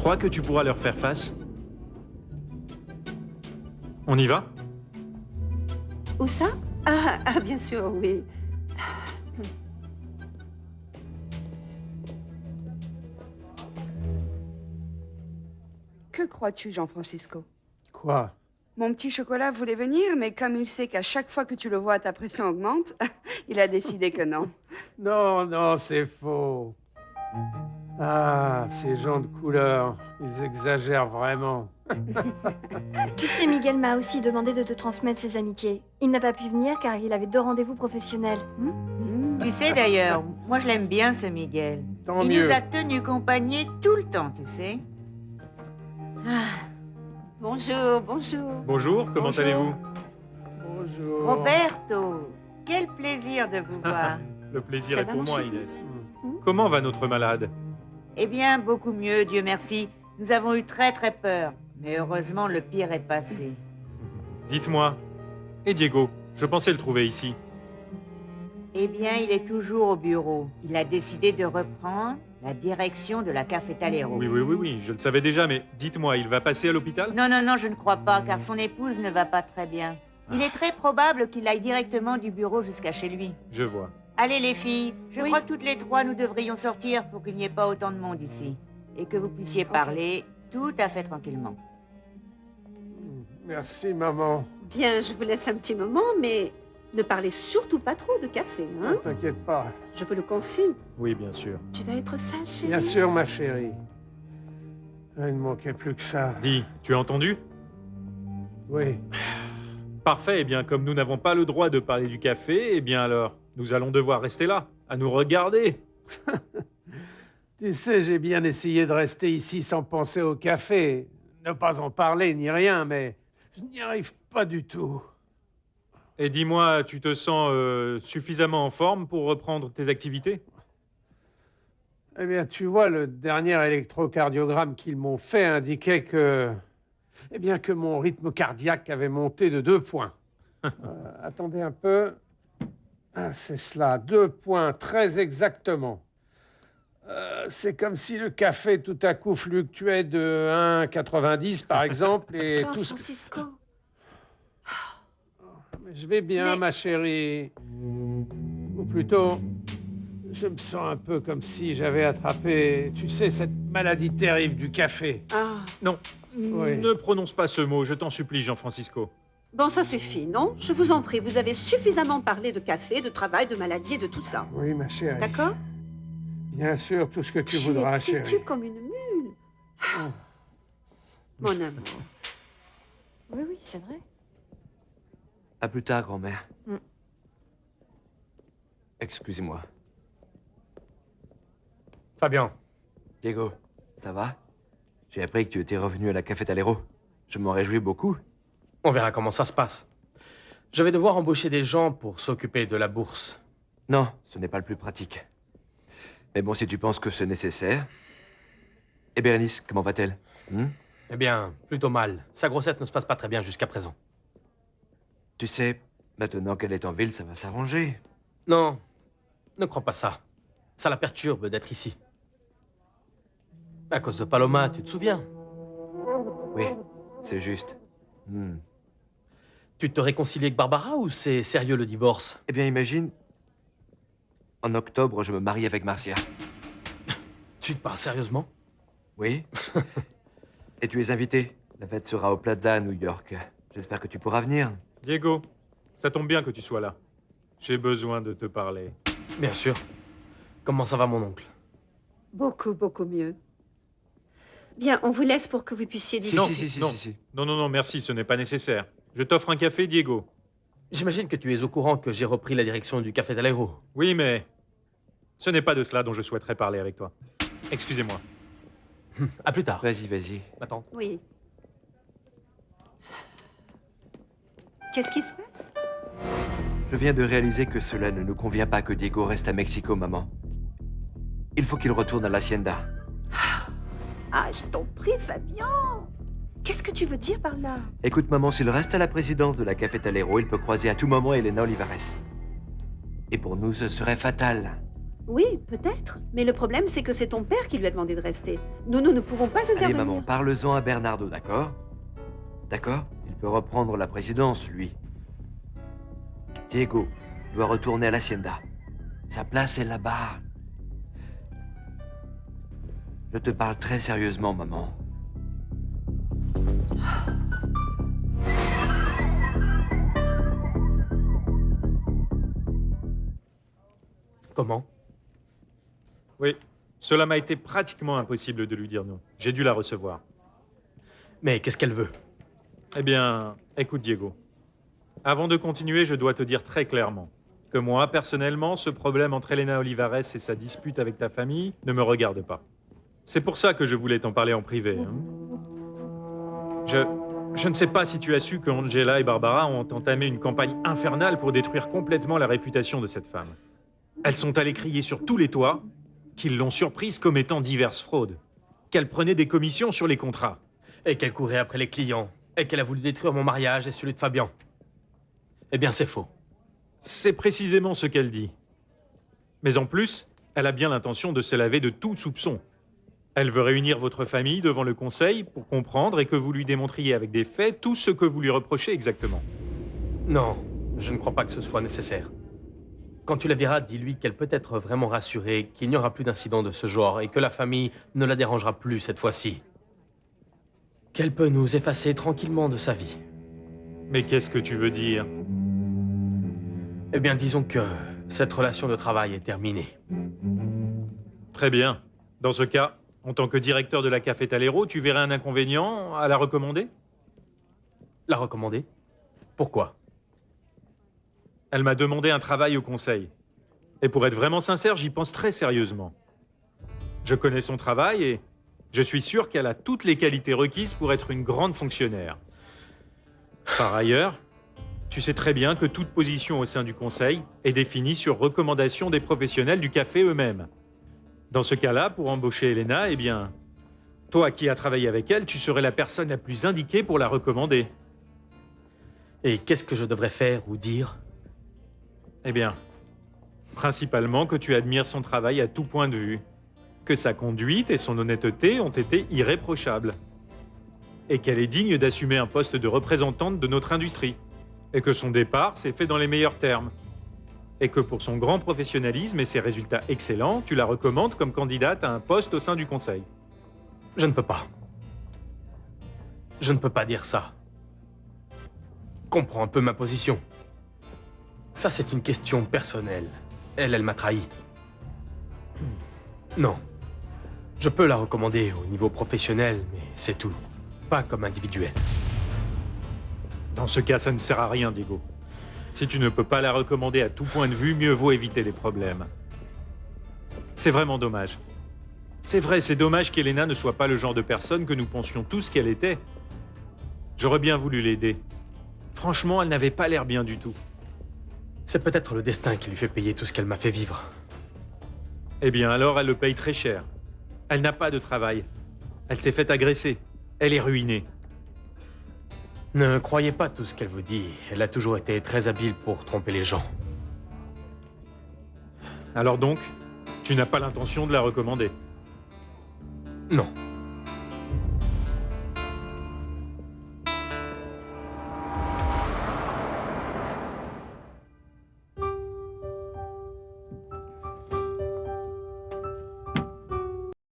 Crois que tu pourras leur faire face? On y va? Où ça? Bien sûr, oui. Que crois-tu, Jean-Francisco? Quoi? Mon petit chocolat voulait venir, mais comme il sait qu'à chaque fois que tu le vois, ta pression augmente, il a décidé que non. Non, non, c'est faux. Ah, ces gens de couleur, ils exagèrent vraiment. Tu sais, Miguel m'a aussi demandé de te transmettre ses amitiés. Il n'a pas pu venir car il avait 2 rendez-vous professionnels. Tu sais d'ailleurs, moi je l'aime bien ce Miguel. Tant Il mieux. nous a tenus compagnie tout le temps, tu sais. Ah, Bonjour, bonjour. Bonjour, comment Bonjour. allez-vous? Bonjour. Roberto, quel plaisir de vous voir. Le plaisir Ça est va, pour mon moi, chéri? Inès. Hmm. Comment va notre malade? Eh bien, beaucoup mieux, Dieu merci. Nous avons eu très très peur, mais heureusement le pire est passé. Dites-moi. Et Diego? Je pensais le trouver ici. Eh bien, il est toujours au bureau. Il a décidé de reprendre la direction de la Cafetalero. Oui, je le savais déjà, mais dites-moi, il va passer à l'hôpital? Non, non, non, je ne crois pas, car son épouse ne va pas très bien. Il est très probable qu'il aille directement du bureau jusqu'à chez lui. Je vois. Allez les filles, je Oui. crois que toutes les trois nous devrions sortir pour qu'il n'y ait pas autant de monde ici. Et que vous puissiez parler tout à fait tranquillement. Merci, maman. Bien, je vous laisse un petit moment, mais ne parlez surtout pas trop de café, Ne hein? t'inquiète pas. Je vous le confie. Oui, bien sûr. Tu vas être sage, chérie. Bien sûr, ma chérie. Il ne manquait plus que ça. Dis, tu as entendu? Oui. Parfait, eh bien, comme nous n'avons pas le droit de parler du café, eh bien alors, nous allons devoir rester là, à nous regarder. Tu sais, j'ai bien essayé de rester ici sans penser au café. Ne pas en parler ni rien, mais je n'y arrive pas du tout. Et dis-moi, tu te sens suffisamment en forme pour reprendre tes activités? Eh bien, tu vois, le dernier électrocardiogramme qu'ils m'ont fait indiquait que... Eh bien, que mon rythme cardiaque avait monté de 2 points. Attendez un peu. Ah, c'est cela, 2 points, très exactement. C'est comme si le café tout à coup fluctuait de 1,90 par exemple, et tout ce... Jean-Francisco. Je vais bien, Mais- ma chérie. Ou plutôt, je me sens un peu comme si j'avais attrapé, tu sais, cette maladie terrible du café. Ah. Non, Oui. ne prononce pas ce mot, je t'en supplie, Jean-Francisco. Bon, ça suffit, non? Je vous en prie, vous avez suffisamment parlé de café, de travail, de maladie et de tout ça. Oui, ma chérie. D'accord? Bien sûr, tout ce que tu voudras, es têtu chérie. comme une mule. Mon amour. Oui, c'est vrai. À plus tard, grand-mère. Mm. Excusez-moi. Fabien. Diego, ça va? J'ai appris que tu étais revenu à la Cafetalero. Je m'en réjouis beaucoup. On verra comment ça se passe. Je vais devoir embaucher des gens pour s'occuper de la bourse. Non, ce n'est pas le plus pratique. Mais bon, si tu penses que c'est nécessaire... Et Bérénice, comment va-t-elle? Eh bien, plutôt mal. Sa grossesse ne se passe pas très bien jusqu'à présent. Tu sais, maintenant qu'elle est en ville, ça va s'arranger. Non, ne crois pas ça. Ça la perturbe d'être ici. À cause de Paloma, tu te souviens? Oui, c'est juste. Tu te réconcilies avec Barbara ou c'est sérieux le divorce? Eh bien, imagine... En octobre, je me marie avec Marcia. Tu te parles sérieusement? Oui. Et tu es invité. La fête sera au Plaza à New York. J'espère que tu pourras venir. Diego, ça tombe bien que tu sois là. J'ai besoin de te parler. Bien sûr. Comment ça va, mon oncle? Beaucoup, beaucoup mieux. Bien, on vous laisse pour que vous puissiez discuter. Si. Non, merci, ce n'est pas nécessaire. Je t'offre un café, Diego. J'imagine que tu es au courant que j'ai repris la direction du Café Talero. Oui, mais ce n'est pas de cela dont je souhaiterais parler avec toi. Excusez-moi. À plus tard. Vas-y. Attends. Oui. Qu'est-ce qui se passe? Je viens de réaliser que cela ne nous convient pas que Diego reste à Mexico, maman. Il faut qu'il retourne à l'hacienda. Ah, je t'en prie, Fabien. Qu'est-ce que tu veux dire par là? Écoute, maman, s'il reste à la présidence de la Cafetalero, il peut croiser à tout moment Elena Olivares. Et pour nous, ce serait fatal. Oui, peut-être. Mais le problème, c'est que c'est ton père qui lui a demandé de rester. Nous ne pouvons pas Allez, intervenir. maman, parle-en à Bernardo, d'accord? D'accord? Il peut reprendre la présidence, lui. Diego doit retourner à l'Hacienda. Sa place est là-bas. Je te parle très sérieusement, maman. Comment? Oui, cela m'a été pratiquement impossible de lui dire non. J'ai dû la recevoir. Mais qu'est-ce qu'elle veut? Eh bien, écoute Diego. Avant de continuer, je dois te dire très clairement que moi, personnellement, ce problème entre Elena Olivares et sa dispute avec ta famille ne me regarde pas. C'est pour ça que je voulais t'en parler en privé. Hein. Je ne sais pas si tu as su que Angela et Barbara ont entamé une campagne infernale pour détruire complètement la réputation de cette femme. Elles sont allées crier sur tous les toits qu'ils l'ont surprise commettant diverses fraudes, qu'elle prenait des commissions sur les contrats. Et qu'elle courait après les clients. Et qu'elle a voulu détruire mon mariage et celui de Fabian. Eh bien, c'est faux. C'est précisément ce qu'elle dit. Mais en plus, elle a bien l'intention de se laver de tout soupçon. Elle veut réunir votre famille devant le conseil pour comprendre et que vous lui démontriez avec des faits tout ce que vous lui reprochez exactement. Non, je ne crois pas que ce soit nécessaire. Quand tu la verras, dis-lui qu'elle peut être vraiment rassurée, qu'il n'y aura plus d'incidents de ce genre et que la famille ne la dérangera plus cette fois-ci. Qu'elle peut nous effacer tranquillement de sa vie. Mais qu'est-ce que tu veux dire? Eh bien, disons que cette relation de travail est terminée. Très bien. Dans ce cas, en tant que directeur de la Café Talero, tu verrais un inconvénient à la recommander? La recommander? Pourquoi? Elle m'a demandé un travail au conseil. Et pour être vraiment sincère, j'y pense très sérieusement. Je connais son travail et je suis sûr qu'elle a toutes les qualités requises pour être une grande fonctionnaire. Par ailleurs, tu sais très bien que toute position au sein du conseil est définie sur recommandation des professionnels du café eux-mêmes. Dans ce cas-là, pour embaucher Elena, eh bien, toi qui as travaillé avec elle, tu serais la personne la plus indiquée pour la recommander. Et qu'est-ce que je devrais faire ou dire? Eh bien, principalement que tu admires son travail à tout point de vue, que sa conduite et son honnêteté ont été irréprochables, et qu'elle est digne d'assumer un poste de représentante de notre industrie, et que son départ s'est fait dans les meilleurs termes, et que pour son grand professionnalisme et ses résultats excellents, tu la recommandes comme candidate à un poste au sein du conseil. Je ne peux pas. Je ne peux pas dire ça. Comprends un peu ma position. Ça, c'est une question personnelle. Elle m'a trahi. Non. Je peux la recommander au niveau professionnel, mais c'est tout. Pas comme individuel. Dans ce cas, ça ne sert à rien, Diego. Si tu ne peux pas la recommander à tout point de vue, mieux vaut éviter les problèmes. C'est vraiment dommage. C'est vrai, c'est dommage qu'Elena ne soit pas le genre de personne que nous pensions tous qu'elle était. J'aurais bien voulu l'aider. Franchement, elle n'avait pas l'air bien du tout. C'est peut-être le destin qui lui fait payer tout ce qu'elle m'a fait vivre. Eh bien, alors elle le paye très cher. Elle n'a pas de travail. Elle s'est fait agresser. Elle est ruinée. Ne croyez pas tout ce qu'elle vous dit. Elle a toujours été très habile pour tromper les gens. Alors donc, tu n'as pas l'intention de la recommander? Non.